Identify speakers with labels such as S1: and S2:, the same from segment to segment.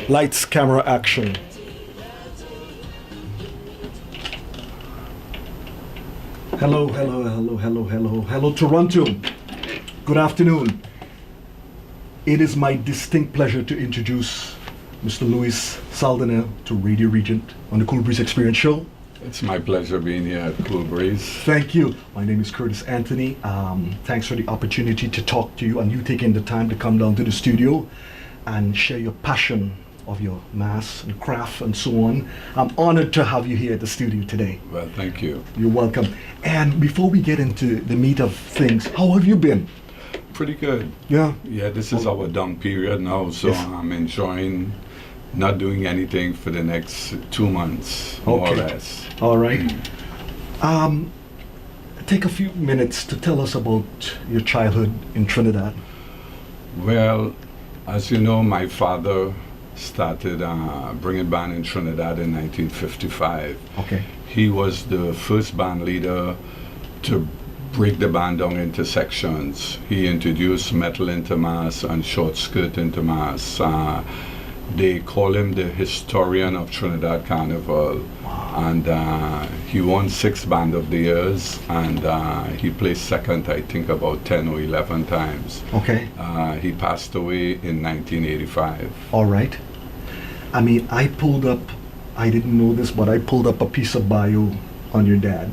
S1: Lights, camera, action. Hello, hello, hello, hello, hello, hello, Toronto. Good afternoon. It is my distinct pleasure to introduce Mr. Louis Saldenah to Radioregent on the Koolbreeze Experience Show.
S2: It's my pleasure being here at Koolbreeze.
S1: Thank you. My name is Curtis Anthony. Thanks for the opportunity to talk to you and you taking the time to come down to the studio and share your passion of your mass and craft and so on. I'm honored to have you here at the studio today.
S2: Well, thank you.
S1: You're welcome. And before we get into the meat of things, how have you been?
S2: Pretty good.
S1: Yeah?
S2: Yeah, this is our down period now, so
S1: Yes.
S2: I'm enjoying not doing anything for the next 2 months, more or less.
S1: All right. Take a few minutes to tell us about your childhood in Trinidad.
S2: Well, as you know, my father started bringing band in Trinidad in 1955.
S1: Okay.
S2: He was the first band leader to break the band down into sections. He introduced metal into mass and short skirt into mass. They call him the historian of Trinidad Carnival.
S1: Wow.
S2: And he won 6 Band of the Years, and he placed second, I think, about 10 or 11 times.
S1: Okay.
S2: He passed away in 1985.
S1: All right. I mean, I didn't know this, but I pulled up a piece of bio on your dad.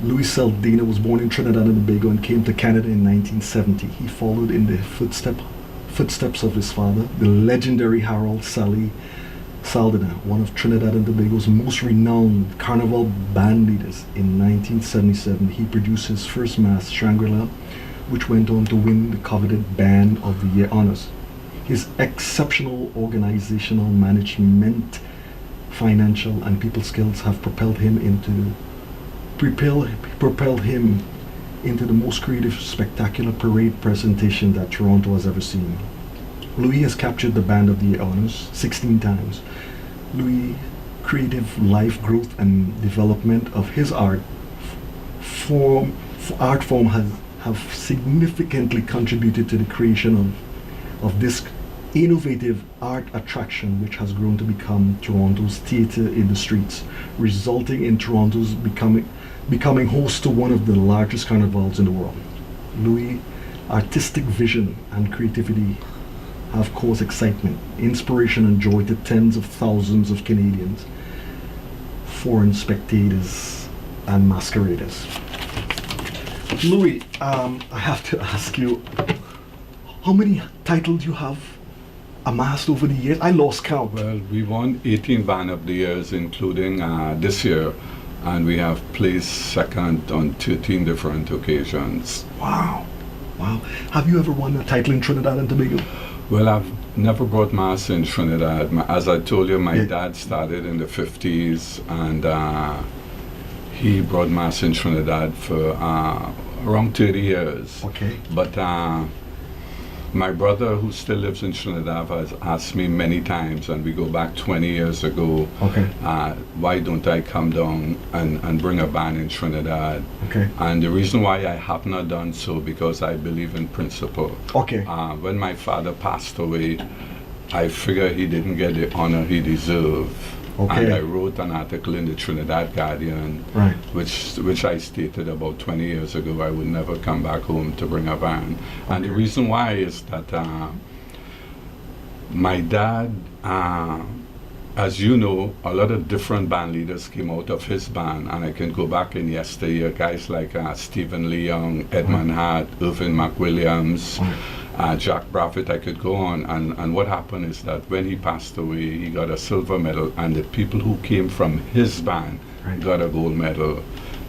S1: Louis Saldenah was born in Trinidad and Tobago and came to Canada in 1970. He followed in the footsteps of his father, the legendary Harold Saldenah, one of Trinidad and Tobago's most renowned carnival band leaders. In 1977, he produced his first mass, Shangri-La, which went on to win the coveted Band of the Year honors. His exceptional organizational management, financial, and people skills have propelled him into the most creative, spectacular parade presentation that Toronto has ever seen. Louis has captured the Band of the Year honors 16 times. Louis' creative life growth and development of his art form have significantly contributed to the creation of this innovative art attraction, which has grown to become Toronto's theatre in the streets, resulting in Toronto's becoming host to one of the largest carnivals in the world. Louis' artistic vision and creativity have caused excitement, inspiration, and joy to tens of thousands of Canadians, foreign spectators, and masqueraders. Louis, I have to ask you, how many titles you have amassed over the years? I lost count.
S2: Well, we won 18 Band of the Years, including this year, and we have placed second on 13 different occasions.
S1: Wow. Wow. Have you ever won a title in Trinidad and Tobago?
S2: Well, I've never brought mass in Trinidad. As I told you, my dad started in the 50s, and he brought mass in Trinidad for around 30 years.
S1: Okay.
S2: But my brother, who still lives in Trinidad, has asked me many times, and we go back 20 years ago,
S1: Okay.
S2: why don't I come down and bring a band in Trinidad?
S1: Okay.
S2: And the reason why I have not done so, because I believe in principle.
S1: Okay.
S2: When my father passed away, I figure he didn't get the honor he deserved.
S1: Okay.
S2: And I wrote an article in the Trinidad Guardian,
S1: Right.
S2: which I stated about 20 years ago I would never come back home to bring a band. And the reason why is that my dad, as you know, a lot of different band leaders came out of his band, and I can go back in yesteryear, guys like Stephen Lee Young, Edmund Hart, Irvin McWilliams, Jack Braffett, I could go on, and what happened is that when he passed away, he got a silver medal, and the people who came from his band got a gold medal,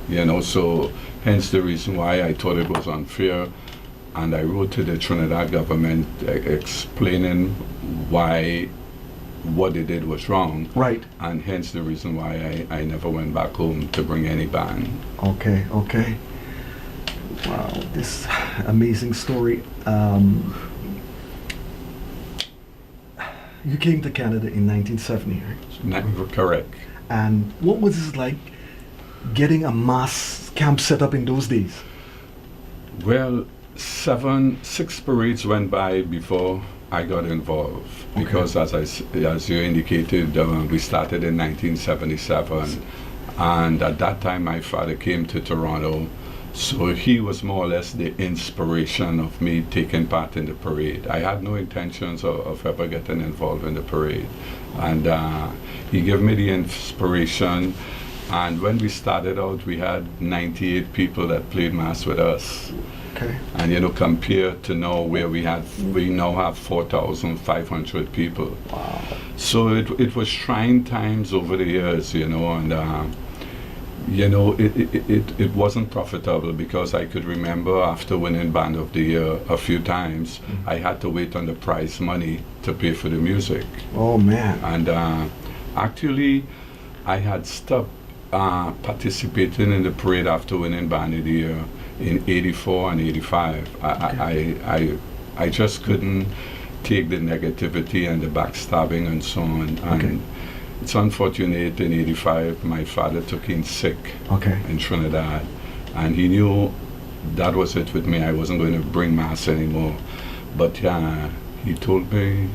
S2: you know, so hence the reason why I thought it was unfair, and I wrote to the Trinidad government explaining why what they did was wrong,
S1: Right.
S2: and hence the reason why I never went back home to bring any band.
S1: Okay. Okay. Wow, this amazing story. You came to Canada in 1970, right?
S2: Correct.
S1: And what was it like getting a mass camp set up in those days?
S2: Well, 6 parades went by before I got involved because, as you indicated, we started in 1977, and at that time my father came to Toronto, so he was more or less the inspiration of me taking part in the parade. I had no intentions of ever getting involved in the parade, and he gave me the inspiration. And when we started out, we had 98 people that played mass with us.
S1: Okay.
S2: And compared to now, where we now have 4,500 people.
S1: Wow.
S2: So it was trying times over the years, and it wasn't profitable, because I could remember after winning Band of the Year a few times, I had to wait on the prize money to pay for the music.
S1: Oh man.
S2: And actually, I had stopped participating in the parade after winning Band of the Year in 84 and 85. I just couldn't take the negativity and the backstabbing and so on. And it's unfortunate, in 85 my father took in sick in Trinidad, and he knew that was it with me. I wasn't going to bring mass anymore. But he told me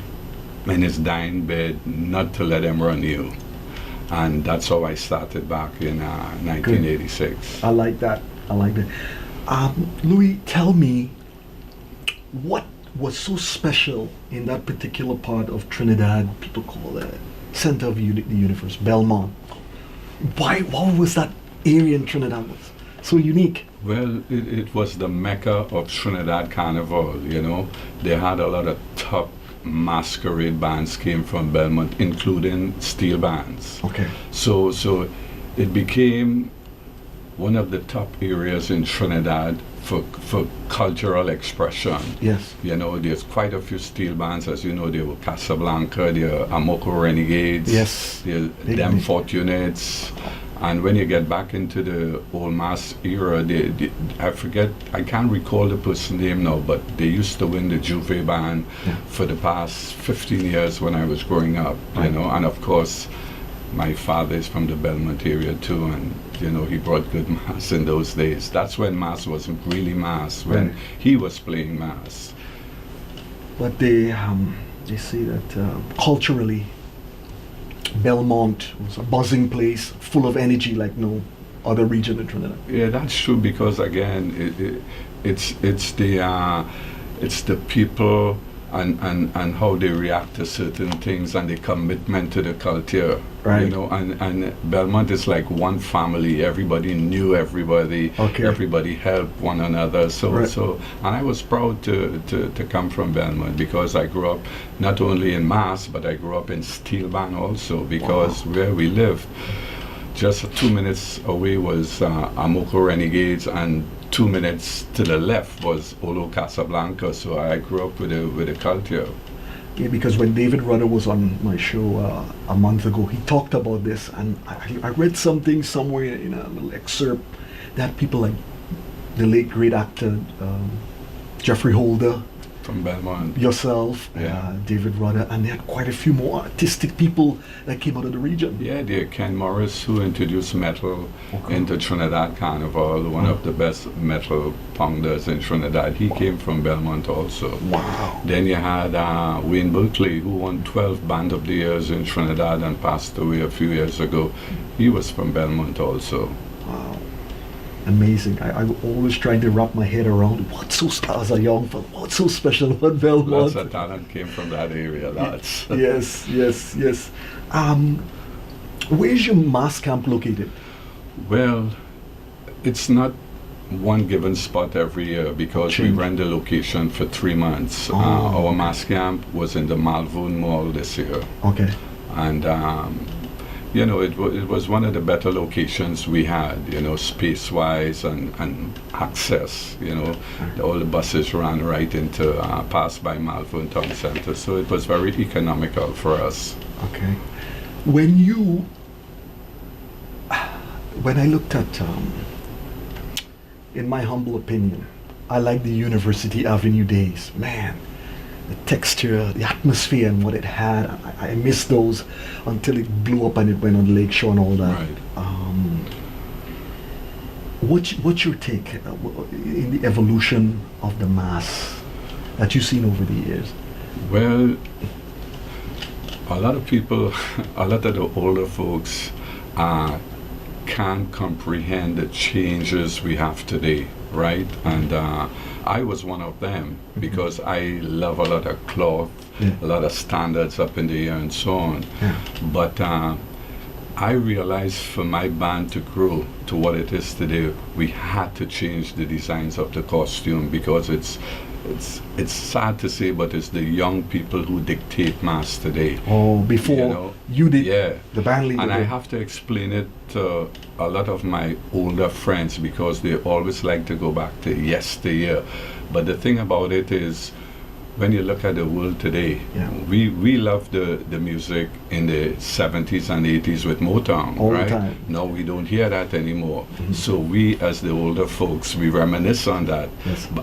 S2: in his dying bed not to let him run you. And that's how I started back in 1986.
S1: Good. I like that. Louis, tell me, what was so special in that particular part of Trinidad, people call it center of the universe, Belmont? What was that area in Trinidad was so unique?
S2: Well, it was the mecca of Trinidad Carnival, They had a lot of top masquerade bands came from Belmont, including steel bands.
S1: Okay.
S2: So it became one of the top areas in Trinidad for cultural expression.
S1: Yes.
S2: There's quite a few steel bands, as you know. There were Casablanca, there are Amoco Renegades,
S1: yes,
S2: them Fortunates. And when you get back into the old mass era, I can't recall the person's name now, but they used to win the Juve band for the past 15 years when I was growing up, And of course, my father is from the Belmont area too, and he brought good mass in those days. That's when mass was really mass, when he was playing mass.
S1: But they say that culturally, Belmont was a buzzing place, full of energy like no other region in Trinidad.
S2: Yeah, that's true, because again, it's the people and how they react to certain things, and the commitment to the culture.
S1: Right.
S2: And Belmont is like one family. Everybody knew everybody.
S1: Okay.
S2: Everybody helped one another. And I was proud to come from Belmont, because I grew up not only in mass, but I grew up in steel band also, because where we lived, just 2 minutes away was Amoco Renegades, and 2 minutes to the left was Olo Casablanca. So I grew up with the culture.
S1: Yeah, because when David Rudder was on my show a month ago, he talked about this, and I read something somewhere in a little excerpt that people like the late great actor Jeffrey Holder,
S2: from Belmont,
S1: yourself, David Rudder, and they had quite a few more artistic people that came out of the region.
S2: Yeah, there Ken Morris, who introduced metal into Trinidad Carnival, one of the best metal pounders in Trinidad. He came from Belmont also.
S1: Wow.
S2: Then you had Wayne Berkeley, who won 12 Band of the Years in Trinidad and passed away a few years ago. He was from Belmont also.
S1: Wow. Amazing. I always trying to wrap my head around as a young fellow, what's so special about Belmont?
S2: Lots of talent came from that area, lots.
S1: Yes. Where's your mass camp located?
S2: Well, it's not one given spot every year, because we rent the location for 3 months. Our mass camp was in the Malvern Mall this year. Okay. And it was one of the better locations we had, space-wise and access, all the buses ran right into, passed by Malvern Town Center, so it was very economical for us.
S1: Okay. When I looked at, in my humble opinion, I like the University Avenue days, man. The texture, the atmosphere, and what it had. I missed those until it blew up and it went on the Lakeshore and all that.
S2: Right.
S1: What's your take in the evolution of the mass that you've seen over the years?
S2: Well, a lot of people, a lot of the older folks can't comprehend the changes we have today, right? And I was one of them because I love a lot of cloth, a lot of standards up in the air and so on. But I realized for my band to grow to what it is today, we had to change the designs of the costume because it's sad to say, but it's the young people who dictate mass today.
S1: Oh, before you did, the band leader.
S2: And I have to explain it to a lot of my older friends because they always like to go back to yesteryear. But the thing about it is, when you look at the world today, we love the music in the 70s and 80s with Motown,
S1: all
S2: right?
S1: the time.
S2: No, we don't hear that anymore. So we, as the older folks, we reminisce on that,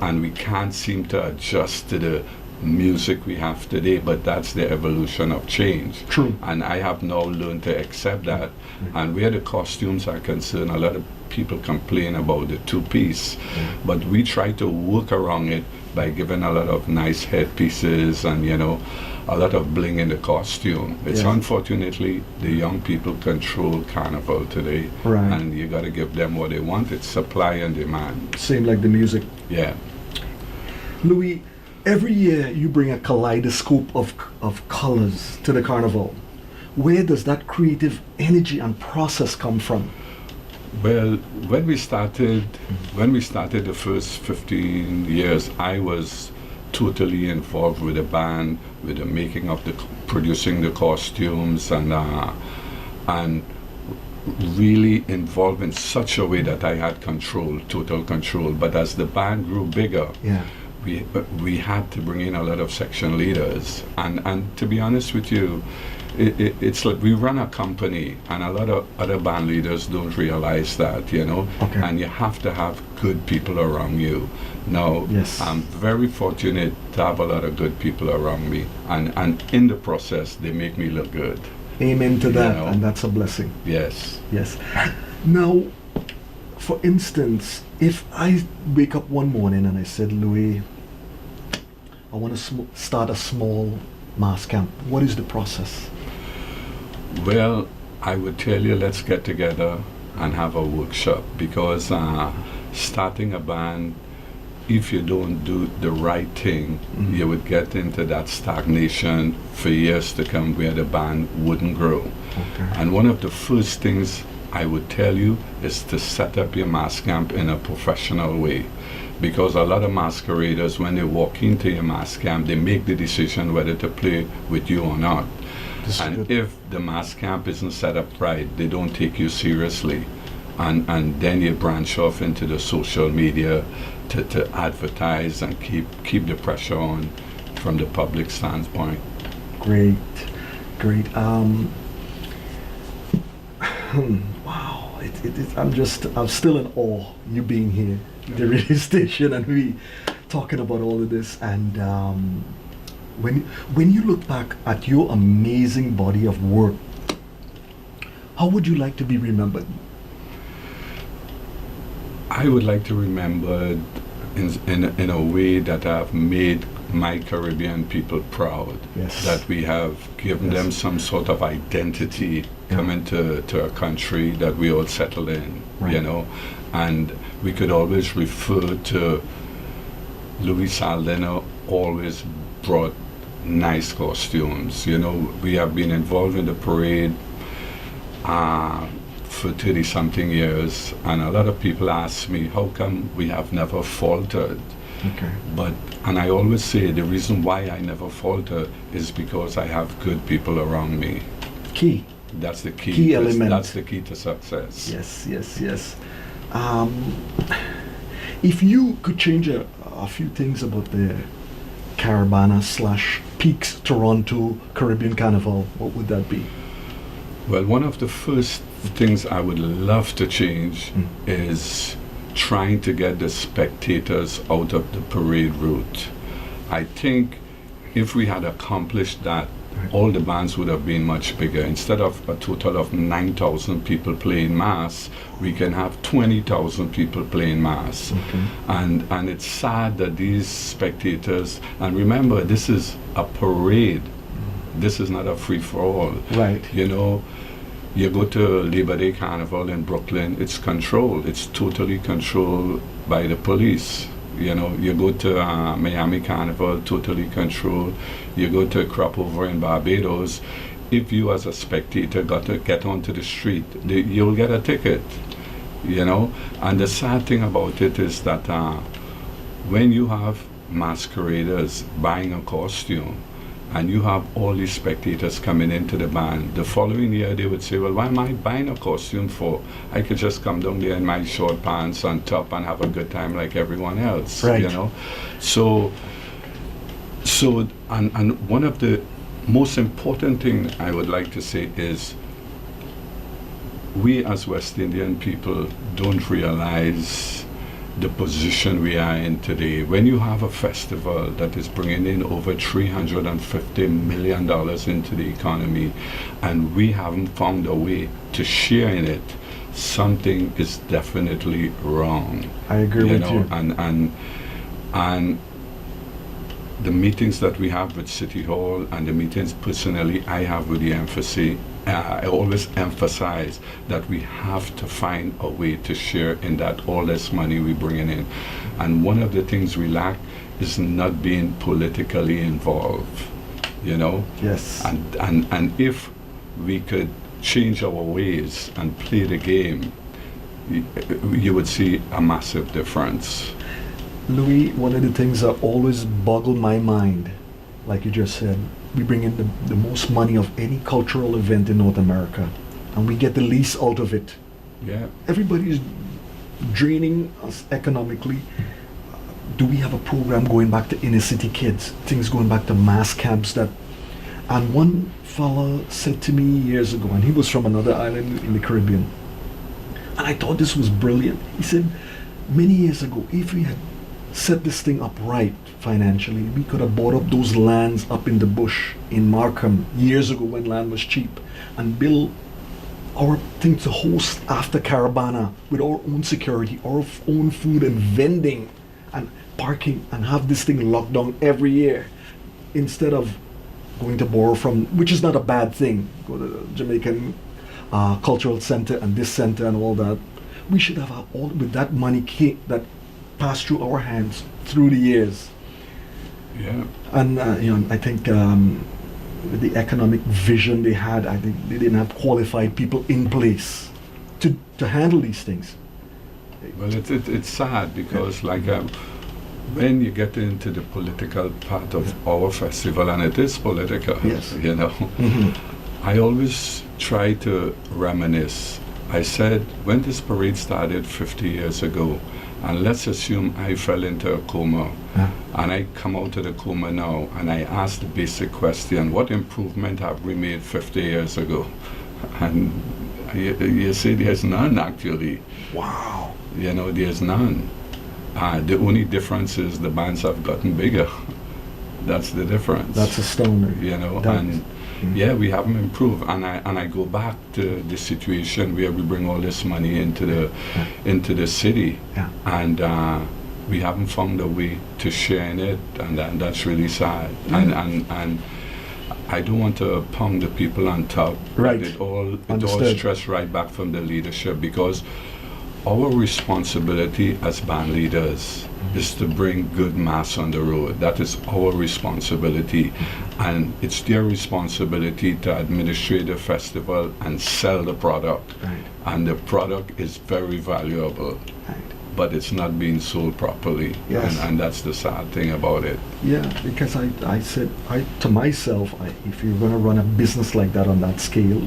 S2: and we can't seem to adjust to the music we have today, but that's the evolution of change.
S1: True.
S2: And I have now learned to accept that. And where the costumes are concerned, a lot of people complain about the two-piece, but we try to work around it by giving a lot of nice headpieces and, you know, a lot of bling in the costume. It's unfortunately the young people control carnival today, and you got to give them what they want. It's supply and demand.
S1: Same like the music.
S2: Yeah.
S1: Louis, every year you bring a kaleidoscope of colors to the carnival. Where does that creative energy and process come from?
S2: Well, when we started the first 15 years, I was totally involved with the band, with the making of producing the costumes, and really involved in such a way that I had total control. But as the band grew bigger, we had to bring in a lot of section leaders, and to be honest with you, it's like we run a company, and a lot of other band leaders don't realize that, you know. And you have to have good people around you. Now, I'm very fortunate to have a lot of good people around me, and in the process, they make me look good.
S1: Amen to that, and that's a blessing.
S2: Yes.
S1: Now, for instance, if I wake up one morning and I said, Louis, I want to start a small mass camp, what is the process?
S2: Well, I would tell you, let's get together and have a workshop, because starting a band, if you don't do the right thing, you would get into that stagnation for years to come where the band wouldn't grow. And one of the first things I would tell you is to set up your mass camp in a professional way, because a lot of masqueraders, when they walk into your mass camp, they make the decision whether to play with you or not. And if the mass camp isn't set up right, they don't take you seriously, and then you branch off into the social media to advertise and keep the pressure on from the public standpoint.
S1: Great. Wow, I'm still in awe you being here, the radio station, and we talking about all of this. And when you look back at your amazing body of work, how would you like to be remembered?
S2: I would like to remember in a way that I've made my Caribbean people proud. That we have given them some sort of identity coming to a country that we all settled in, you know, and we could always refer to Louis Saldenah always brought nice costumes. You know, we have been involved in the parade for 30-something years, and a lot of people ask me, how come we have never faltered? And I always say the reason why I never falter is because I have good people around me.
S1: Key.
S2: That's the key.
S1: Key element.
S2: That's the key to success.
S1: Yes. If you could change a few things about the Caribana/Peaks Toronto Caribbean Carnival, what would that be?
S2: Well, one of the first things I would love to change is trying to get the spectators out of the parade route. I think if we had accomplished that
S1: Right.
S2: all the bands would have been much bigger. Instead of a total of 9,000 people playing mass, we can have 20,000 people playing mass.
S1: Okay.
S2: And it's sad that these spectators, and remember, this is a parade. This is not a free-for-all.
S1: Right.
S2: You know, you go to Labor Day Carnival in Brooklyn, it's controlled. It's totally controlled by the police. You know, you go to Miami Carnival, totally controlled. You go to a crop over in Barbados, if you as a spectator got to get onto the street, you'll get a ticket, you know. And the sad thing about it is that when you have masqueraders buying a costume, and you have all these spectators coming into the band, the following year they would say, well, why am I buying a costume for? I could just come down there in my short pants on top and have a good time like everyone else,
S1: right.
S2: You know? So and one of the most important thing I would like to say is we as West Indian people don't realize the position we are in today. When you have a festival that is bringing in over $350 million into the economy and we haven't found a way to share in it, something is definitely wrong.
S1: I agree with you.
S2: And the meetings that we have with City Hall and the meetings personally I have with the embassy, I always emphasize that we have to find a way to share in that all this money we're bringing in. And one of the things we lack is not being politically involved, you know?
S1: Yes.
S2: And if we could change our ways and play the game, you would see a massive difference.
S1: Louis, one of the things that always boggle my mind, like you just said, we bring in the most money of any cultural event in North America, and we get the least out of it.
S2: Yeah.
S1: Everybody's draining us economically. Do we have a program going back to inner city kids? Things going back to mass camps that... And one fella said to me years ago, and he was from another island in the Caribbean, and I thought this was brilliant. He said, many years ago, if we had set this thing up right financially, we could have bought up those lands up in the bush in Markham years ago when land was cheap and build our thing to host after Caravana with our own security, our own food and vending and parking, and have this thing locked down every year instead of going to borrow from, which is not a bad thing, go to the Jamaican cultural center and this center and all that. We should have all with that money that passed through our hands through the years.
S2: Yeah.
S1: And you know, I think with the economic vision they had, I think they didn't have qualified people in place to handle these things.
S2: Well, it's sad because like when you get into the political part of our festival, and it is political,
S1: Yes.
S2: you know, I always try to reminisce. I said, when this parade started 50 years ago, and let's assume I fell into a coma, and I come out of the coma now, and I ask the basic question, what improvement have we made 50 years ago? And you say there's none, actually.
S1: Wow.
S2: You know, there's none. The only difference is the bands have gotten bigger. That's the difference.
S1: That's a stoner.
S2: You know,
S1: That
S2: and
S1: is-
S2: yeah, we haven't improved. And I go back to the situation where we bring all this money into the city,
S1: Yeah.
S2: and we haven't found a way to share in it, and that's really sad.
S1: Mm.
S2: And I don't want to pound the people on top.
S1: Right.
S2: It all
S1: Understood.
S2: stressed right back from the leadership, because our responsibility as band leaders is to bring good mass on the road. That is our responsibility, and it's their responsibility to administrate the festival and sell the product.
S1: Right.
S2: And the product is very valuable,
S1: Right.
S2: but it's not being sold properly.
S1: Yes.
S2: And that's the sad thing about it.
S1: Yeah, because I said to myself, if you're going to run a business like that on that scale,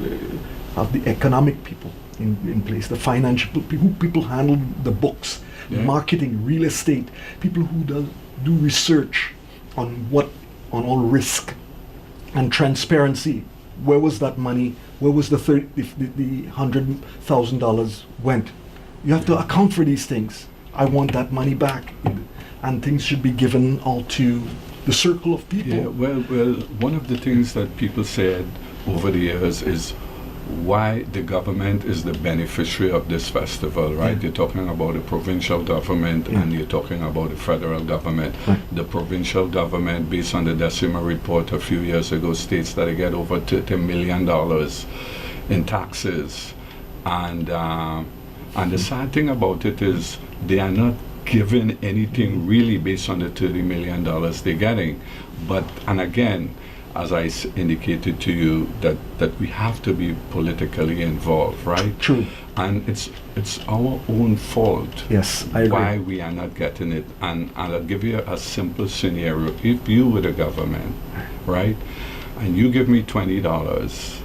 S1: have the economic people in place, the financial people, who people handle the books,
S2: Yeah.
S1: marketing, real estate, people who do research on all risk and transparency. Where was that money? Where was the $100,000 went? You have to account for these things. I want that money back, and things should be given all to the circle of people.
S2: Yeah, well, one of the things that people said over the years is why the government is the beneficiary of this festival, right?
S1: Yeah.
S2: You're talking about the provincial government
S1: Yeah.
S2: and you're talking about the federal government.
S1: Right.
S2: The provincial government, based on the Decima report a few years ago, states that they get over $30 million in taxes. And the sad thing about it is they are not given anything really based on the $30 million they're getting. And again, as I indicated to you, that we have to be politically involved, right?
S1: True.
S2: And it's our own fault.
S1: Yes, I agree.
S2: Why we are not getting it. And I'll give you a simple scenario. If you were the government, right, and you give me $20,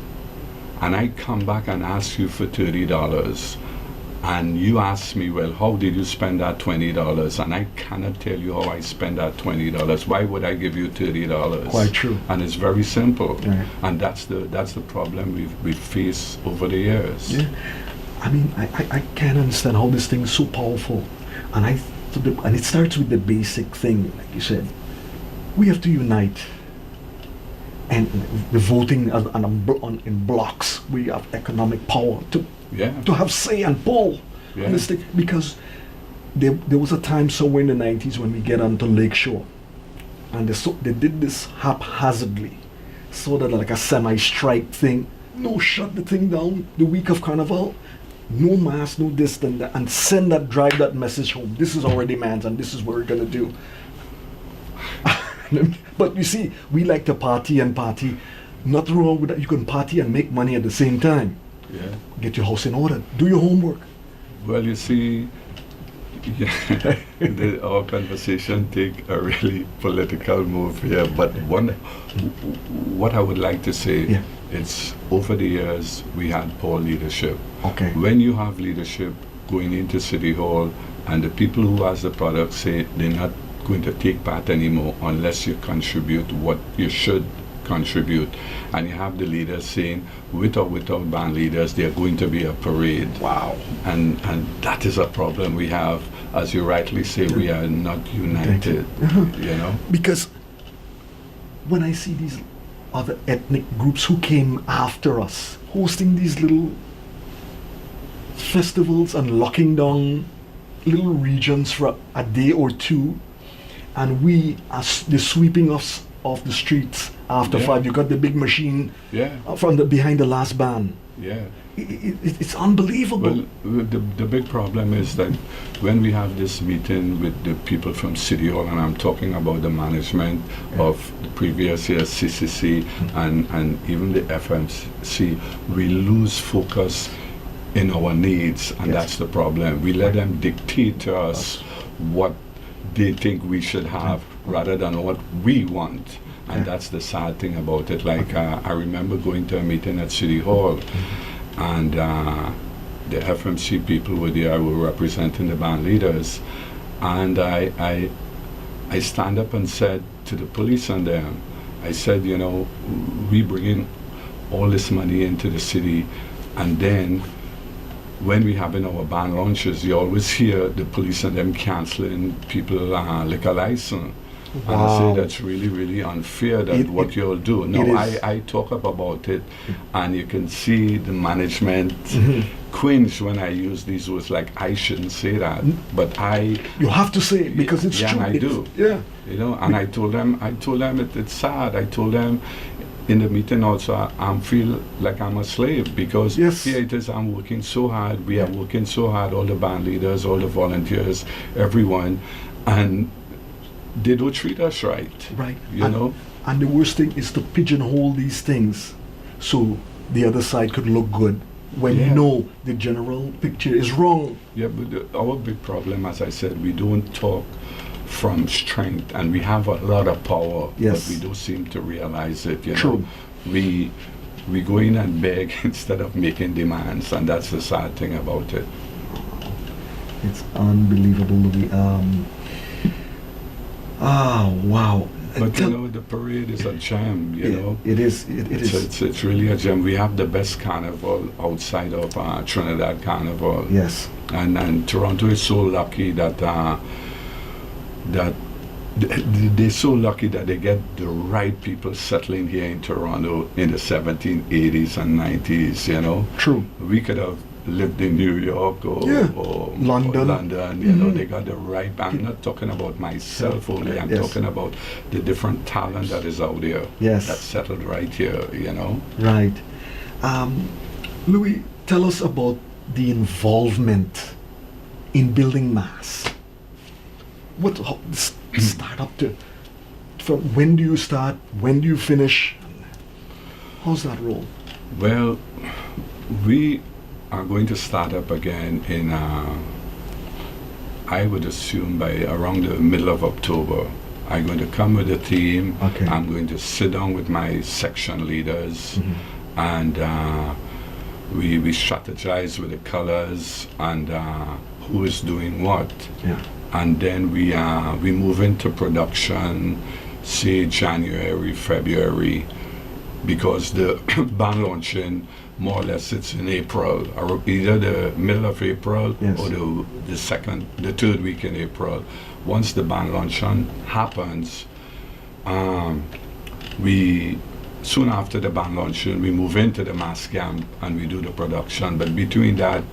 S2: and I come back and ask you for $30, and you ask me, well, how did you spend that $20? And I cannot tell you how I spent that $20. Why would I give you $30?
S1: Quite true.
S2: And it's very simple.
S1: Yeah.
S2: And that's the problem we've faced over the years.
S1: Yeah. I mean, I can't understand how this thing is so powerful. And and it starts with the basic thing, like you said. We have to unite. And the voting in blocks, we have economic power to have say and pull on this thing. Because there was a time somewhere in the 90s when we get onto Lakeshore, and they did this haphazardly, sort of like a semi-strike thing. No, shut the thing down the week of Carnival. No mass, no this and that, and drive that message home. This is our demands, and this is what we're gonna do. But you see, we like to party. Nothing wrong with that. You can party and make money at the same time.
S2: Yeah.
S1: Get your house in order. Do your homework.
S2: Well, you see, our conversation take a really political move here. But what I would like to say, it's over the years we had poor leadership.
S1: Okay.
S2: When you have leadership going into City Hall and the people who has the product say they're not going to take part anymore unless you contribute what you should contribute, and you have the leaders saying with or without band leaders there are going to be a parade.
S1: Wow.
S2: And that is a problem we have. As you rightly say, we are not united. You know,
S1: because when I see these other ethnic groups who came after us hosting these little festivals and locking down little regions for a day or two, and they're sweeping us off the streets after 5. You got the big machine from behind the last band.
S2: Yeah.
S1: It's unbelievable.
S2: Well, the big problem is that when we have this meeting with the people from City Hall, and I'm talking about the management of the previous year's CCC and even the FMC, we lose focus in our needs, and that's the problem. We let them dictate to us what they think we should have rather than what we want. And that's the sad thing about it. Like I remember going to a meeting at City Hall, and the FMC people were there, were representing the band leaders, and I stand up and said to the police and them, I said, you know, we bring in all this money into the city, and then when we have in our band launches, you always hear the police and them canceling people liquor license.
S1: Wow.
S2: And I say that's really, really unfair that what you all do. No, I talk about it, and you can see the management cringe when I use these words, like I shouldn't say that, but
S1: you have to say it because it's true.
S2: And I do.
S1: Yeah.
S2: You know, and I told them it's sad. I told them in the meeting also, I feel like I'm a slave because here it is, I'm working so hard, we are working so hard, all the band leaders, all the volunteers, everyone, and they don't treat us right. Right. You know?
S1: And the worst thing is to pigeonhole these things so the other side could look good when you know the general picture is wrong.
S2: Yeah, but our big problem, as I said, we don't talk from strength, and we have a lot of power, but we don't seem to realize it. You know, we go in and beg instead of making demands, and that's the sad thing about it.
S1: It's unbelievable, Louis. Wow.
S2: But you know, the parade is a gem. You know,
S1: it is. It is.
S2: It's really a gem. We have the best carnival outside of Trinidad Carnival.
S1: Yes.
S2: And Toronto is so lucky that that they're so lucky that they get the right people settling here in Toronto in the 1780s and 90s, you know.
S1: True.
S2: We could have lived in New York or
S1: London.
S2: You know, they got the right. I'm not talking about myself only. I'm
S1: Yes.
S2: talking about the different talent that is out there.
S1: Yes.
S2: That's settled right here, you know.
S1: Right. Louis, tell us about the involvement in building mass. Start up to, from when do you start, when do you finish? How's that roll?
S2: Well, we are going to start up again in, I would assume by around the middle of October. I'm going to come with a team.
S1: Okay.
S2: I'm going to sit down with my section leaders, and we strategize with the colors and who is doing what.
S1: Yeah.
S2: And then we move into production, say January, February, because the band launching more or less it's in April, or either the middle of April
S1: Yes.
S2: or the third week in April. Once the band launching happens, we soon after the band launching we move into the mass camp and we do the production. But between that,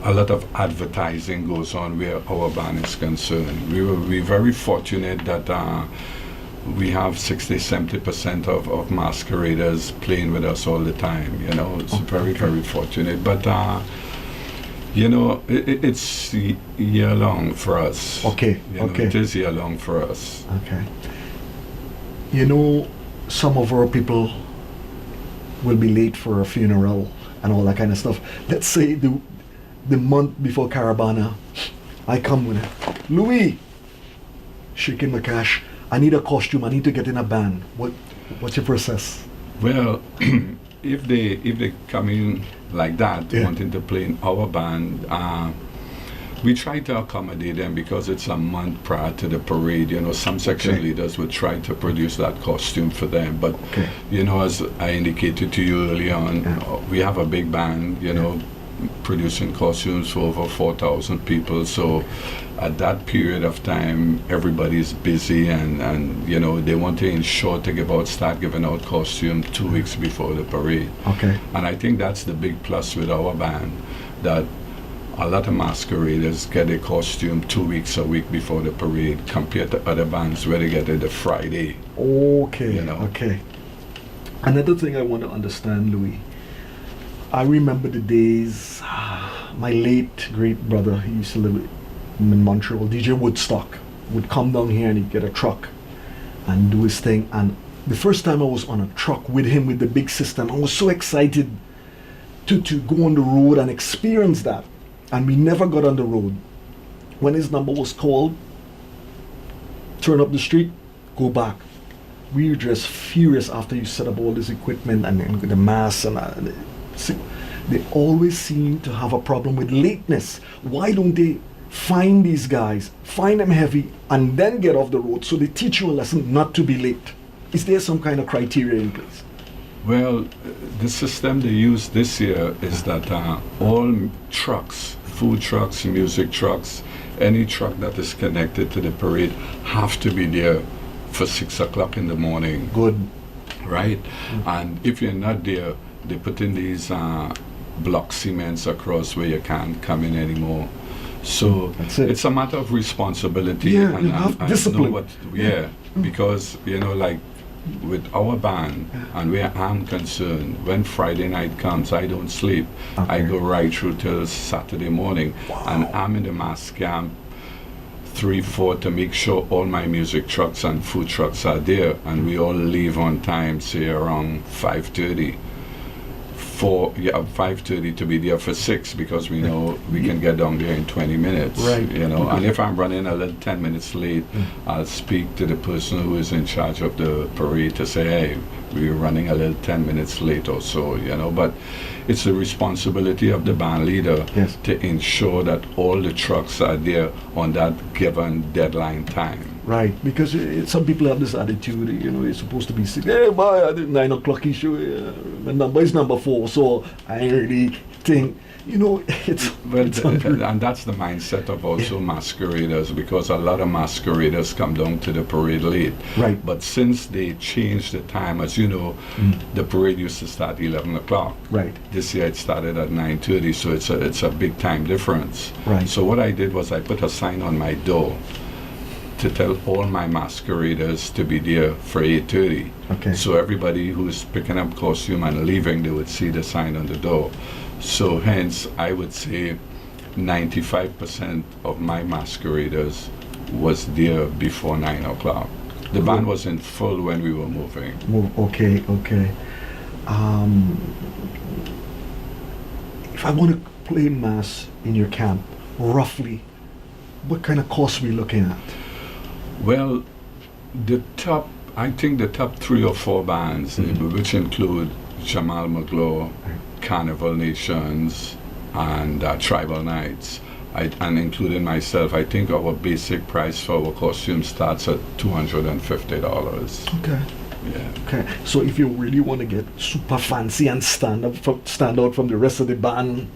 S2: a lot of advertising goes on where our band is concerned. We're very fortunate that we have 60-70% of masqueraders playing with us all the time. You know, it's very, very fortunate. But you know, it's year long for us.
S1: Okay.
S2: You know,
S1: Okay.
S2: it is year long for us.
S1: Okay. You know, some of our people will be late for a funeral and all that kind of stuff. Let's say the month before Caravana, I come with it. Louis, shaking my cash. I need a costume. I need to get in a band. What's your process?
S2: Well, if they come in like that,
S1: Yeah.
S2: wanting to play in our band, we try to accommodate them because it's a month prior to the parade. You know, some section
S1: Okay.
S2: leaders would try to produce that costume for them. But,
S1: Okay.
S2: you know, as I indicated to you early on,
S1: Yeah.
S2: we have a big band, you know, producing costumes for over 4,000 people. So at that period of time, everybody's busy and you know, they want to ensure to start giving out costume 2 weeks before the parade.
S1: Okay.
S2: And I think that's the big plus with our band, that a lot of masqueraders get a costume 2 weeks a week before the parade compared to other bands where they get it the Friday.
S1: Okay.
S2: You know.
S1: Okay. Another thing I want to understand, Louis. I remember the days, my late great brother, he used to live in Montreal, DJ Woodstock, would come down here and he'd get a truck and do his thing. And the first time I was on a truck with him with the big system, I was so excited to go on the road and experience that. And we never got on the road. When his number was called, turn up the street, go back. We were just furious after you set up all this equipment and the mass and they always seem to have a problem with lateness. Why don't they find these guys, find them heavy, and then get off the road so they teach you a lesson not to be late? Is there some kind of criteria in place?
S2: Well, the system they use this year is that all trucks, food trucks, music trucks, any truck that is connected to the parade have to be there for 6 o'clock in the morning.
S1: Good.
S2: Right? And if you're not there, they put in these block cements across where you can't come in anymore. So
S1: That's it.
S2: it's a matter of responsibility.
S1: Yeah, you have discipline.
S2: Know because, you know, like with our band and where I'm concerned, when Friday night comes, I don't sleep. I
S1: Okay.
S2: go right through till Saturday morning.
S1: Wow.
S2: And I'm in the mass camp 3-4 to make sure all my music trucks and food trucks are there, and we all leave on time, say around 5:30. 5:30 to be there for 6 because we know we can get down there in 20 minutes.
S1: Right.
S2: You know, and if I'm running a little 10 minutes late, I'll speak to the person who is in charge of the parade to say, hey, we're running a little 10 minutes late or so, you know. But it's the responsibility of the band leader
S1: Yes.
S2: to ensure that all the trucks are there on that given deadline time.
S1: Right, because some people have this attitude, you know, it's supposed to be 6. Hey, boy, I did 9 o'clock issue. My number is number 4, so I ain't really thing. You know, it's unreal.
S2: And that's the mindset of also masqueraders, because a lot of masqueraders come down to the parade late.
S1: Right.
S2: But since they changed the time, as you know, the parade used to start 11 o'clock.
S1: Right.
S2: This year it started at 9:30, so it's a big time difference.
S1: Right.
S2: So what I did was I put a sign on my door to tell all my masqueraders to be there for 8:30.
S1: Okay.
S2: So everybody who's picking up costume and leaving, they would see the sign on the door. So hence, I would say 95% of my masqueraders was there before 9 o'clock. The band was in full when we were moving.
S1: Okay. If I want to play mass in your camp, roughly, what kind of cost are we looking at?
S2: Well, I think the top 3 or 4 bands, which include Jamal McGlaw, Carnival Nations, and Tribal Nights, and including myself, I think our basic price for our costume starts at $250.
S1: Okay.
S2: Yeah.
S1: Okay. So if you really want to get super fancy and stand out from the rest of the band,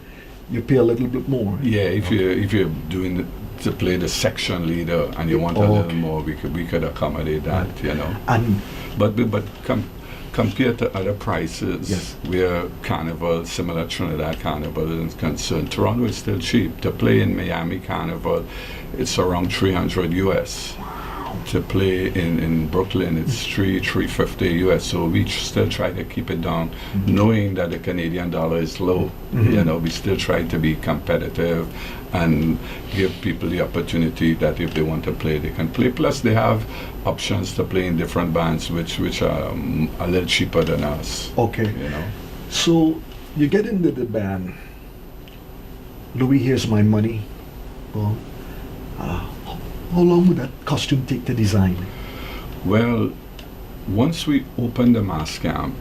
S1: you pay a little bit more.
S2: Yeah. If you're doing to play the section leader and you want a little more, we could accommodate that. You know.
S1: And
S2: but compared to other prices, where Carnival, similar Trinidad Carnival is concerned, Toronto is still cheap. To play in Miami Carnival, it's around $300 US. To play in Brooklyn, it's $350 US. So we still try to keep it down, knowing that the Canadian dollar is low. You know, we still try to be competitive and give people the opportunity that if they want to play, they can play. Plus, they have options to play in different bands, which are a little cheaper than us.
S1: Okay.
S2: You know.
S1: So you get into the band. Louis, here's my money. Well, how long would that costume take to design?
S2: Well, once we open the mass camp,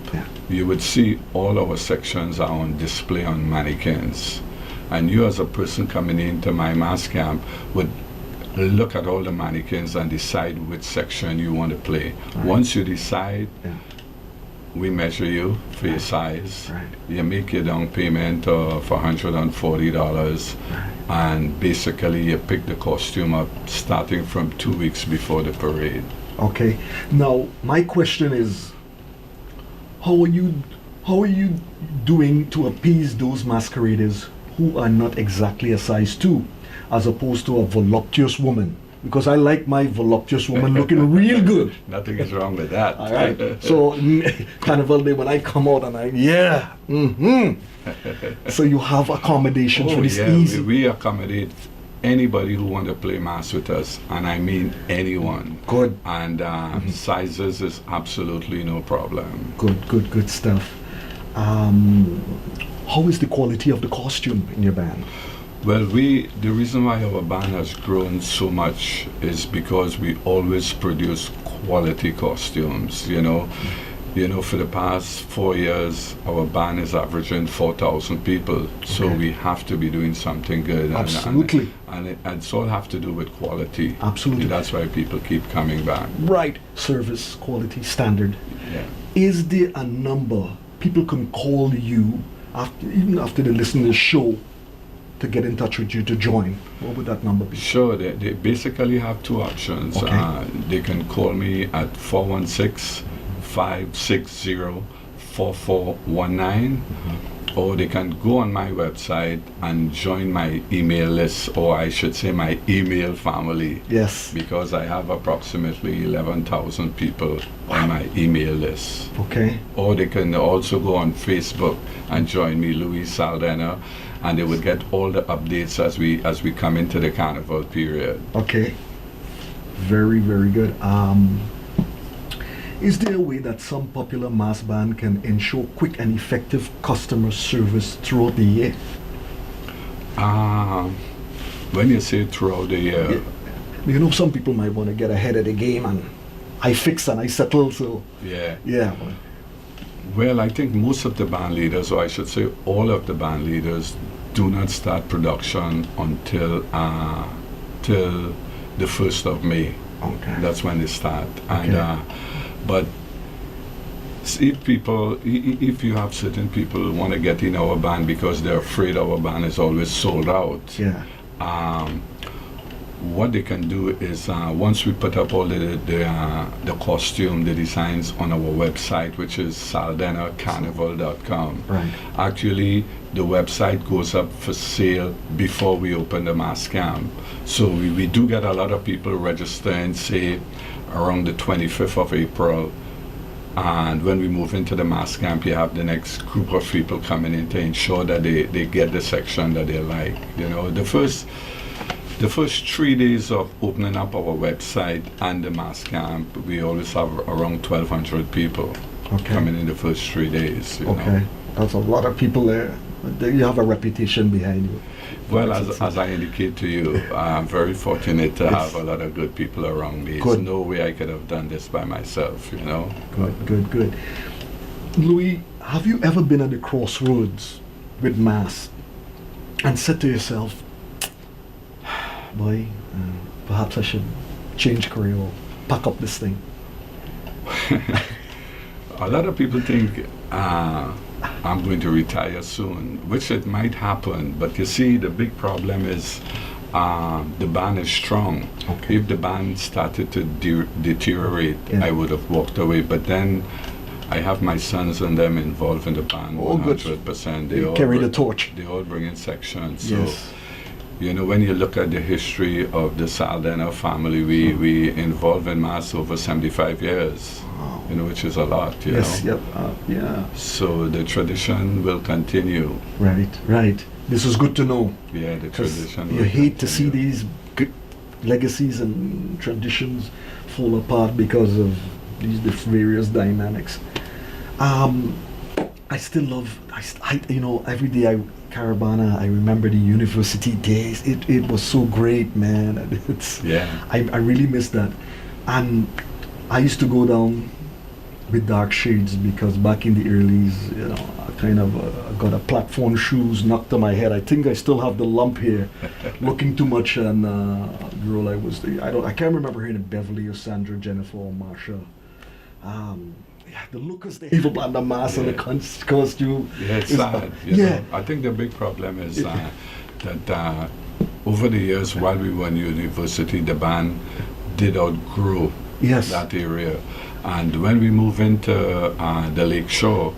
S2: you would see all our sections are on display on mannequins. And you as a person coming into my mass camp would look at all the mannequins and decide which section you want to play. Right. Once you decide, we measure you for your size. Right. You make your down payment of $140, and basically you pick the costume up starting from 2 weeks before the parade.
S1: Okay. Now my question is, how are you doing to appease those masqueraders who are not exactly a size 2, as opposed to a voluptuous woman? Because I like my voluptuous woman looking real good.
S2: Nothing is wrong with that.
S1: All right. So Carnival Day, when I come out and so you have accommodations for this easy.
S2: We accommodate anybody who want to play mass with us, and I mean anyone.
S1: Good.
S2: And sizes is absolutely no problem.
S1: Good stuff. How is the quality of the costume in your band?
S2: Well, the reason why our band has grown so much is because we always produce quality costumes, you know. You know, for the past 4 years, our band is averaging 4,000 people, so we have to be doing something good.
S1: Absolutely.
S2: And it's all have to do with quality.
S1: Absolutely.
S2: And that's why people keep coming back.
S1: Right. Service, quality, standard.
S2: Yeah.
S1: Is there a number people can call you even after they listen to the show to get in touch with you to join? What would that number be?
S2: Sure, they basically have 2 options.
S1: Okay.
S2: They can call me at 416-560-4419, or they can go on my website and join my email list, or I should say my email family.
S1: Yes.
S2: Because I have approximately 11,000 people on my email list.
S1: Okay.
S2: Or they can also go on Facebook and join me, Louis Saldenah, and they would get all the updates as we come into the carnival period.
S1: Okay. Very, very good. Is there a way that some popular mass band can ensure quick and effective customer service throughout the year?
S2: When you say throughout the year,
S1: you know, some people might want to get ahead of the game and I fix and I settle. So yeah.
S2: Well, I think most of the band leaders, or I should say all of the band leaders, do not start production until till the 1st of May.
S1: Okay.
S2: That's when they start.
S1: Okay.
S2: But See, if you have certain people who want to get in our band because they're afraid our band is always sold out,
S1: Yeah.
S2: what they can do is once we put up all the costume, the designs on our website, which is saldenahcarnival.com.
S1: Right.
S2: Actually, the website goes up for sale before we open the mass camp. So we do get a lot of people registering, say, around the 25th of April. And when we move into the mass camp, you have the next group of people coming in to ensure that they get the section that they like. You know, the first 3 days of opening up our website and the mass camp, we always have around 1,200 people coming in the first 3 days. You know?
S1: That's a lot of people there. You have a reputation behind you.
S2: Well, as I indicate to you, I'm very fortunate to have a lot of good people around me. There's no way I could have done this by myself, you know.
S1: Good. Louis, have you ever been at the crossroads with mass and said to yourself, boy, perhaps I should change career or pack up this thing?
S2: A lot of people think I'm going to retire soon, which it might happen, but you see, the big problem is the band is strong.
S1: Okay.
S2: If the band started to deteriorate, I would have walked away, but then I have my sons and them involved in the band 100%.
S1: They carry the torch.
S2: They all bring in sections. So, you know, when you look at the history of the Saldenah family, we involved in mass over 75 years.
S1: Wow.
S2: You know, which is a lot, you know.
S1: Yeah.
S2: So the tradition will continue.
S1: Right. This is good to know.
S2: Yeah, the tradition
S1: You hate to see these good legacies and traditions fall apart because of these various dynamics. I still love, you know, every day Caravana, I remember the university days. It was so great, man. I really miss that. And I used to go down with dark shades because back in the earlys, you know, I kind of got a platform shoes knocked on my head. I think I still have the lump here, looking too much. And girl, I can't remember her name, Beverly or Sandra, Jennifer or Marsha. The lookers they have on the mask and the costume.
S2: Yeah, it's sad. You know, I think the big problem is that over the years while we were in university, the band did outgrow that area. And when we move into the Lake Shore,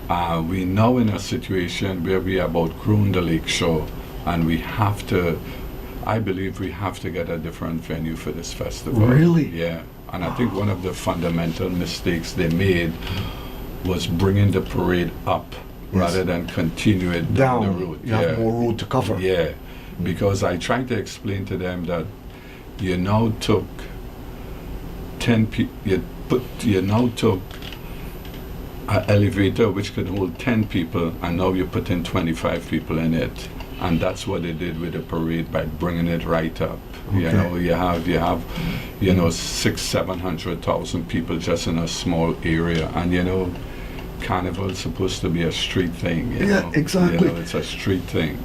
S2: we're now in a situation where we have outgrown the Lake Shore, and I believe we have to get a different venue for this festival.
S1: Really?
S2: Yeah. And I think one of the fundamental mistakes they made was bringing the parade up rather than continue it down the road.
S1: You have more road to cover.
S2: Yeah, because I tried to explain to them that you now took 10 people, you now took an elevator which could hold 10 people, and now you put in 25 people in it. And that's what they did with the parade by bringing it right up. You know, you have 600,000-700,000 people just in a small area, and you know, Carnival is supposed to be a street thing. You know?
S1: Exactly.
S2: You know, it's a street thing.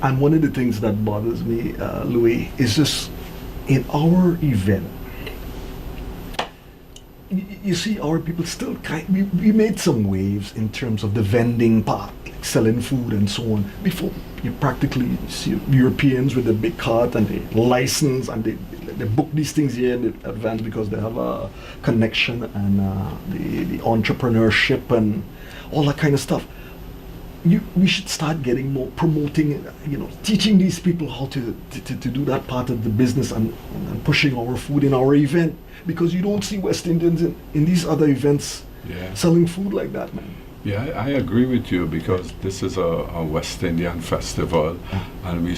S1: And one of the things that bothers me, Louis, is just in our event. You see, our people still we made some waves in terms of the vending part, like selling food and so on. Before you practically see Europeans with the big cart and the license, and they book these things here in advance because they have a connection and the entrepreneurship and all that kind of stuff. We should start getting more promoting, you know, teaching these people how to do that part of the business and pushing our food in our event, because you don't see West Indians in these other events selling food like that, man.
S2: Yeah, I agree with you, because this is a West Indian festival, and we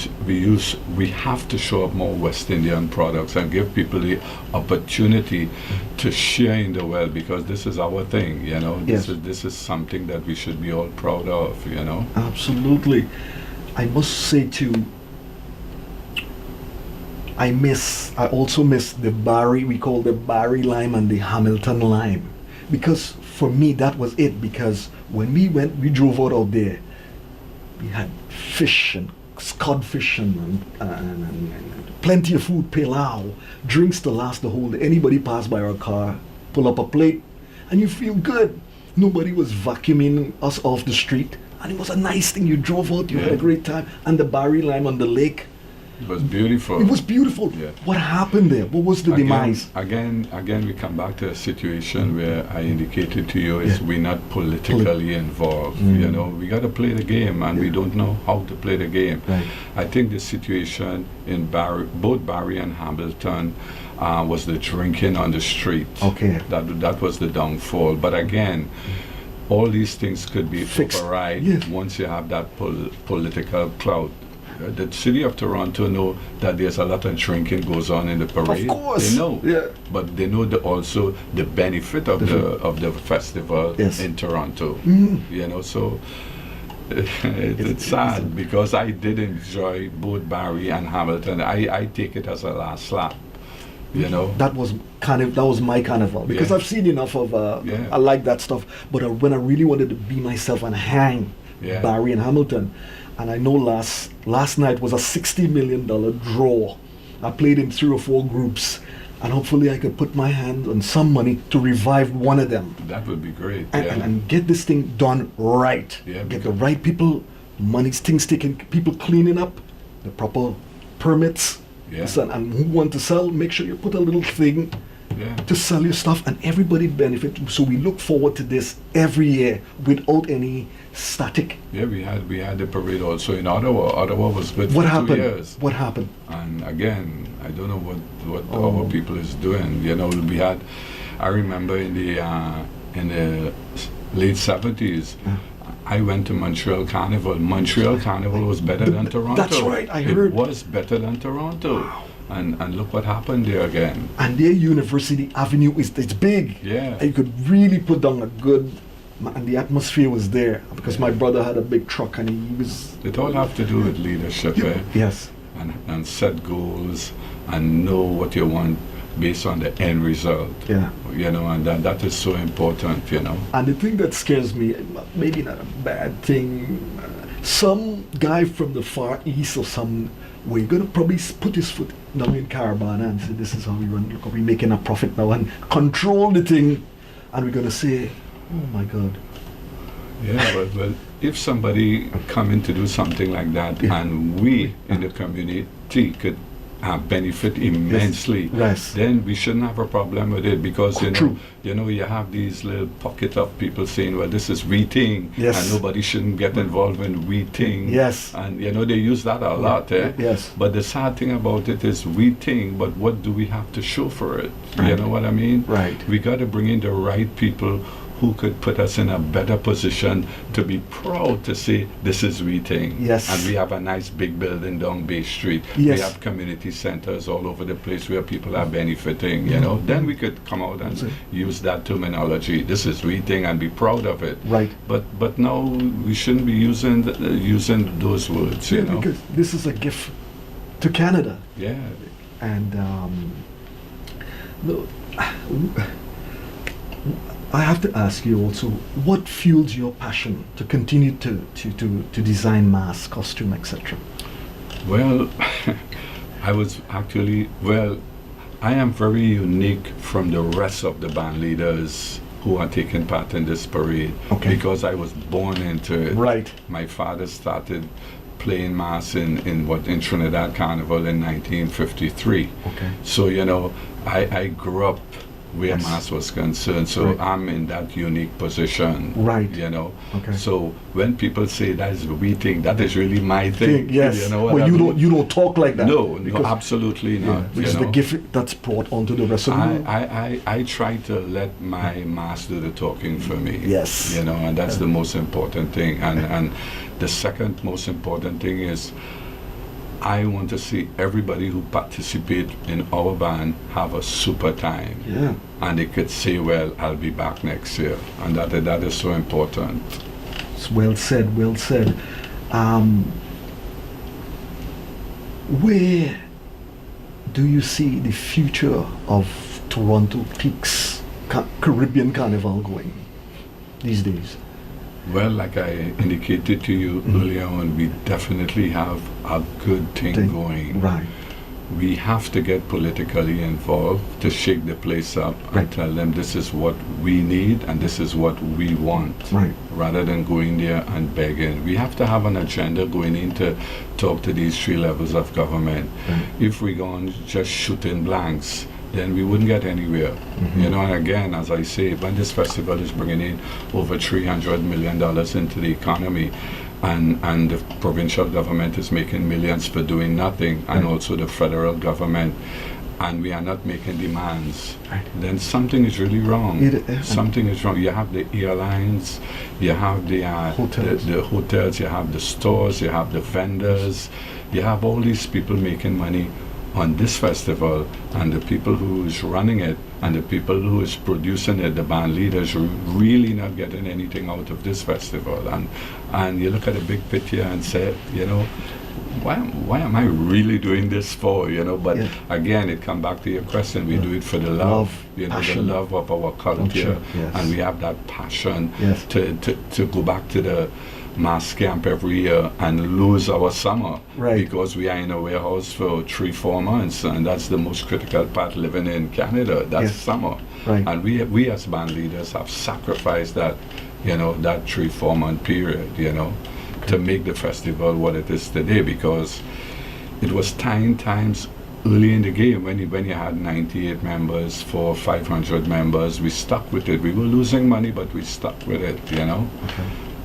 S2: have to show up more West Indian products and give people the opportunity to share in the wealth, because this is our thing, you know. This is something that we should be all proud of, you know.
S1: Absolutely. I must say too, I also miss the Barry, we call the Barry lime and the Hamilton lime, because for me that was it. Because when we drove out there, we had fish and codfish and plenty of food, pilau, drinks to last the whole day. Anybody pass by our car, pull up a plate, and you feel good. Nobody was vacuuming us off the street. And it was a nice thing. You drove out, you had a great time. And the Barry Lime on the lake.
S2: It was beautiful.
S1: It was beautiful.
S2: Yeah.
S1: What happened there? What was the demise?
S2: Again, we come back to a situation where I indicated to you is
S1: Yeah.
S2: we're not politically involved.
S1: Mm.
S2: You know, we got to play the game, and we don't know how to play the game.
S1: Right.
S2: I think the situation in both Barry and Hamilton was the drinking on the street.
S1: Okay.
S2: That was the downfall. But again, all these things could be
S1: Fixed.
S2: override
S1: Yes.
S2: once you have that political clout. The city of Toronto know that there's a lot of drinking goes on in the parade.
S1: Of course.
S2: They know.
S1: Yeah.
S2: But they know also the benefit of the festival
S1: Yes.
S2: in Toronto.
S1: Mm.
S2: You know, so it's sad because I did enjoy both Barry and Hamilton. I take it as a last lap. You know.
S1: That was my carnival because
S2: Yeah.
S1: I've seen enough of.
S2: Yeah.
S1: I like that stuff, but when I really wanted to be myself and hang,
S2: Yeah.
S1: Barry and Hamilton, and I know last night was a $60 million draw. I played in 3 or 4 groups, and hopefully I could put my hand on some money to revive one of them
S2: That would be great.
S1: and,
S2: Yeah.
S1: and get this thing done right.
S2: Yeah,
S1: Get the right people, things taken, people cleaning up, the proper permits.
S2: Yeah.
S1: And who want to sell, make sure you put a little thing
S2: Yeah.
S1: to sell your stuff and everybody benefit. So we look forward to this every year without any static.
S2: Yeah, we had the parade also in Ottawa. Ottawa was good
S1: What
S2: for
S1: happened?
S2: 2 years.
S1: What happened?
S2: And again, I don't know what
S1: Oh.
S2: our people is doing. You know, I remember in the late 70s, I went to Montreal Carnival. Montreal Carnival was better than Toronto.
S1: That's right, I heard.
S2: It was better than Toronto.
S1: Wow.
S2: And look what happened there again.
S1: And their University Avenue it's big.
S2: Yeah.
S1: And you could really put down a good, and the atmosphere was there because my brother had a big truck and he was.
S2: It all have to do with leadership, eh?
S1: Yes.
S2: And set goals and know what you want based on the end result.
S1: Yeah.
S2: You know, and that is so important, you know.
S1: And the thing that scares me, maybe not a bad thing, some guy from the Far East or we're going to probably put his foot down in Caravana and say, this is how we run, look, we're making a profit now, and control the thing, and we're going to say, oh my God.
S2: Yeah, but if somebody come in to do something like that,
S1: Yeah.
S2: and we in the community could benefit immensely,
S1: Yes.
S2: then we shouldn't have a problem with it because
S1: True.
S2: you have these little pocket of people saying, well, this is we thing,
S1: Yes.
S2: and nobody shouldn't get involved in we thing.
S1: Yes.
S2: And they use that a lot. Eh?
S1: Yes.
S2: But the sad thing about it is we think, but what do we have to show for it? You
S1: Right.
S2: know what I mean?
S1: Right.
S2: We got to bring in the right people who could put us in a better position to be proud to say this is we thing.
S1: Yes.
S2: And we have a nice big building down Bay Street.
S1: Yes.
S2: We have community centers all over the place where people are benefiting, you know. Then we could come out and
S1: That's it.
S2: use that terminology. This is we thing and be proud of it.
S1: Right.
S2: But now we shouldn't be using those words, you know.
S1: Because this is a gift to Canada.
S2: Yeah.
S1: And I have to ask you also, what fuels your passion to continue to design masks, costume, etc.?
S2: Well, I am very unique from the rest of the band leaders who are taking part in this parade.
S1: Okay.
S2: Because I was born into it.
S1: Right.
S2: My father started playing mass in Trinidad Carnival in 1953.
S1: Okay.
S2: So, I grew up where
S1: Yes.
S2: mass was concerned, so
S1: Right.
S2: I'm in that unique position.
S1: Right. Okay.
S2: So when people say that's we thing, that is really my thing.
S1: Yes.
S2: You know what
S1: well,
S2: I
S1: you
S2: mean?
S1: don't talk like that.
S2: No,
S1: because-
S2: absolutely
S1: yeah,
S2: not.
S1: which is the gift that's brought onto the rest of the world.
S2: I try to let my mass do the talking for me.
S1: Yes.
S2: And that's the most important thing. And the second most important thing is I want to see everybody who participate in our band have a super time.
S1: Yeah.
S2: And they could say, well, I'll be back next year. And that is so important.
S1: It's well said, well said. Where do you see the future of Toronto Peaks Caribbean Carnival going these days?
S2: Well, like I indicated to you earlier on, we definitely have a good thing going.
S1: Right.
S2: we have to get politically involved to shake the place up
S1: Right.
S2: and tell them this is what we need and this is what we want,
S1: Right.
S2: rather than going there and begging. We have to have an agenda going in to talk to these three levels of government.
S1: Right.
S2: If we go on just shooting blanks, then we wouldn't get anywhere. You know, and again, as I say, when this festival is bringing in over $300 million into the economy, and the provincial government is making millions for doing nothing, and
S1: Right.
S2: also the federal government, and we are not making demands,
S1: Right.
S2: then something is really wrong.
S1: It is.
S2: Something is wrong. You have the airlines, you have the
S1: Hotels.
S2: the hotels, you have the stores, you have the vendors, you have all these people making money on this festival, and the people who is running it and the people who is producing it, the band leaders, are really not getting anything out of this festival. And you look at the big picture and say, you know, why am I really doing this for, you know? But
S1: Yeah.
S2: again, it comes back to your question. We
S1: Yeah.
S2: do it for the
S1: Love,
S2: love, you know,
S1: passion.
S2: the love of our culture,
S1: Culture, yes.
S2: and we have that passion
S1: Yes.
S2: to go back to the mass camp every year and lose our summer,
S1: Right.
S2: because we are in a warehouse for 3-4 months, and that's the most critical part living in Canada. That's
S1: Yes.
S2: summer.
S1: Right.
S2: And we as band leaders have sacrificed that, you know, that 3-4 month period, you know, to make the festival what it is today, because it was times early in the game when you had 98 members for 500 members. We stuck with it. We were losing money, but we stuck with it, you know.
S1: Okay.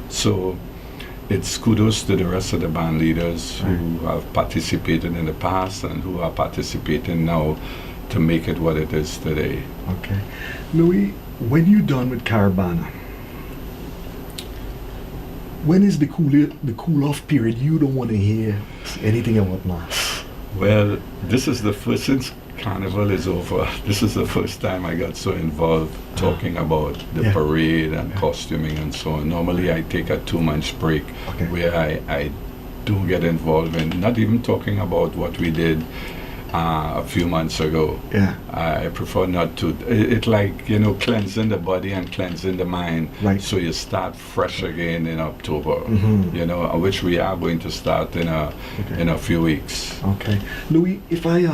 S2: So it's kudos to the rest of the band leaders who have participated in the past and who are participating now to make it what it is today.
S1: Okay. Louis, when you're done with Caravana, when is the cool off period? You don't want to hear anything about mass.
S2: Well, this is the first, since Carnival is over, this is the first time I got so involved talking about the
S1: Yeah.
S2: parade and
S1: Yeah.
S2: costuming and so on. Normally I take a 2-month break
S1: Okay.
S2: where I don't get involved in, not even talking about what we did a few months ago.
S1: Yeah.
S2: I prefer not to. It's like, you know, cleansing the body and cleansing the mind.
S1: Right.
S2: So you start fresh again in October,
S1: Mhm.
S2: you know, which we are going to start in
S1: Okay.
S2: a few weeks.
S1: Okay. Louis, if I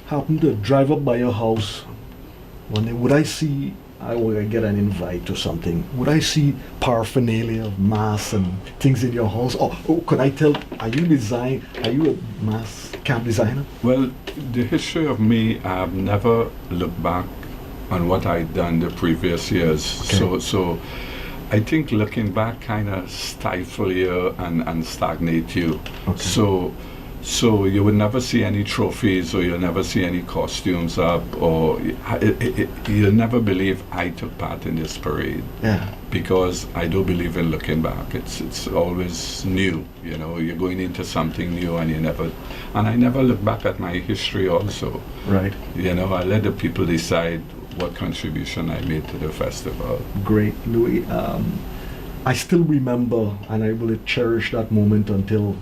S1: happen to drive up by your house one day, would I get an invite to something? Would I see paraphernalia of mass and things in your house? Or could I tell, are you a mass camp designer?
S2: Well, the history of me, I've never looked back on what I'd done the previous years.
S1: Okay.
S2: So I think looking back kind of stifle you and stagnate you.
S1: Okay.
S2: So you would never see any trophies, or you'll never see any costumes up, or you'll never believe I took part in this parade,
S1: Yeah.
S2: because I do believe in looking back. It's always new, you know. You're going into something new, and I never look back at my history also.
S1: Right.
S2: You know, I let the people decide what contribution I made to the festival.
S1: Great, Louis. I still remember, and I will cherish that moment until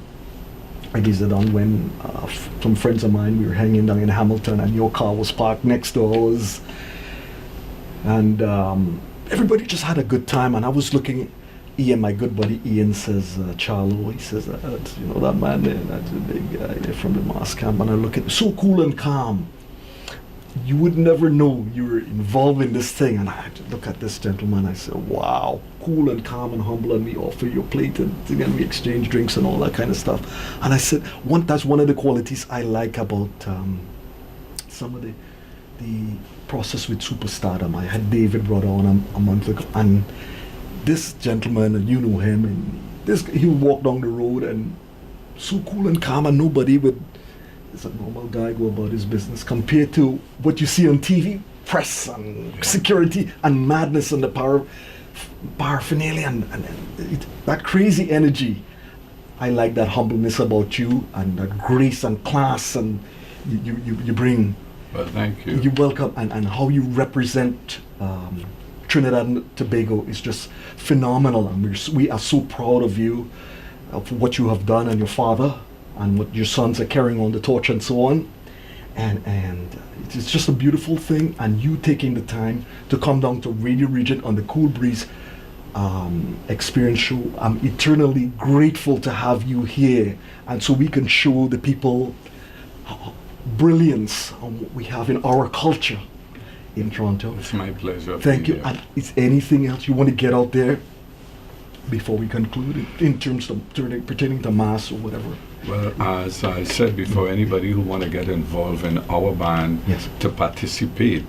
S1: I guess it on when some friends of mine, we were hanging down in Hamilton, and your car was parked next to ours, and everybody just had a good time. And I was looking, Ian, my good buddy Ian says, Charlo, he says, that's, you know, that man there, that's a big guy there from the mass camp. And I look at, so cool and calm. You would never know you were involved in this thing. And I had to look at this gentleman. I said, wow, cool and calm and humble, and we offer you a plate, and we exchange drinks and all that kind of stuff. And I said, that's one of the qualities I like about some of the process with Superstardom. I had David brought on a month ago, and this gentleman, and you know him, and he would walk down the road and so cool and calm, and nobody would. It's a normal guy, go about his business, compared to what you see on TV, press and security and madness and the paraphernalia and that crazy energy. I like that humbleness about you, and that grace and class, and you bring.
S2: Well, thank you.
S1: You welcome, and how you represent Trinidad and Tobago is just phenomenal, and we are so proud of you, of what you have done, and your father, and what your sons are carrying on the torch and so on, and it's just a beautiful thing. And you taking the time to come down to Radioregent on the Koolbreeze experience show, I'm eternally grateful to have you here, and so we can show the people brilliance on what we have in our culture in Toronto.
S2: It's my pleasure.
S1: Thank you.
S2: being
S1: And
S2: here.
S1: is anything else you want to get out there before we conclude in terms of pertaining to mass or whatever?
S2: Well, as I said before, anybody who want to get involved in our band
S1: Yes.
S2: to participate,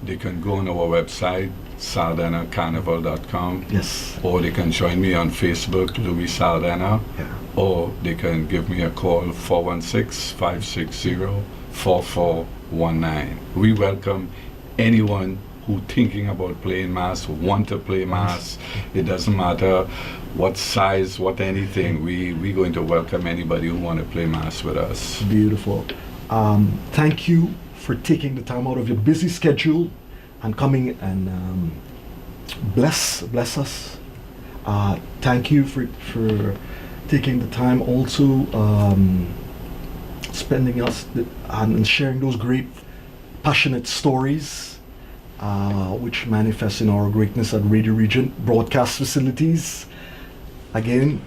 S2: they can go on our website, saldenahcarnival.com,
S1: Yes.
S2: or they can join me on Facebook, Louis Saldenah,
S1: Yeah.
S2: or they can give me a call, 416-560-4419. We welcome anyone who thinking about playing mass, who want to play mass. It doesn't matter what size, what anything. We're going to welcome anybody who want to play mass with us.
S1: Beautiful. Thank you for taking the time out of your busy schedule and coming and bless us. Thank you for taking the time also spending us and sharing those great passionate stories which manifest in our greatness at Radioregent broadcast facilities. Again,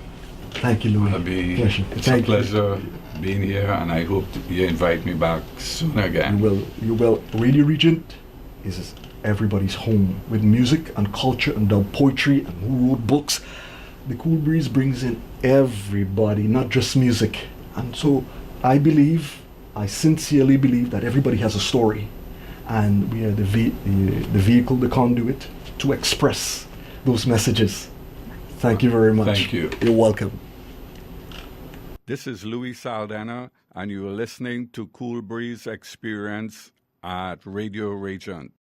S1: thank you, Louis. Pleasure.
S2: It's
S1: Thank
S2: a
S1: you.
S2: pleasure being here, and I hope you invite me back soon again.
S1: You will. Radioregent is everybody's home with music and culture and dub poetry and who wrote books. The Koolbreeze brings in everybody, not just music. And so I sincerely believe that everybody has a story, and we are the vehicle, the conduit to express those messages. Thank you very much.
S2: Thank you.
S1: You're welcome.
S2: This is Louis Saldenah, and you are listening to Koolbreeze Experience at Radioregent.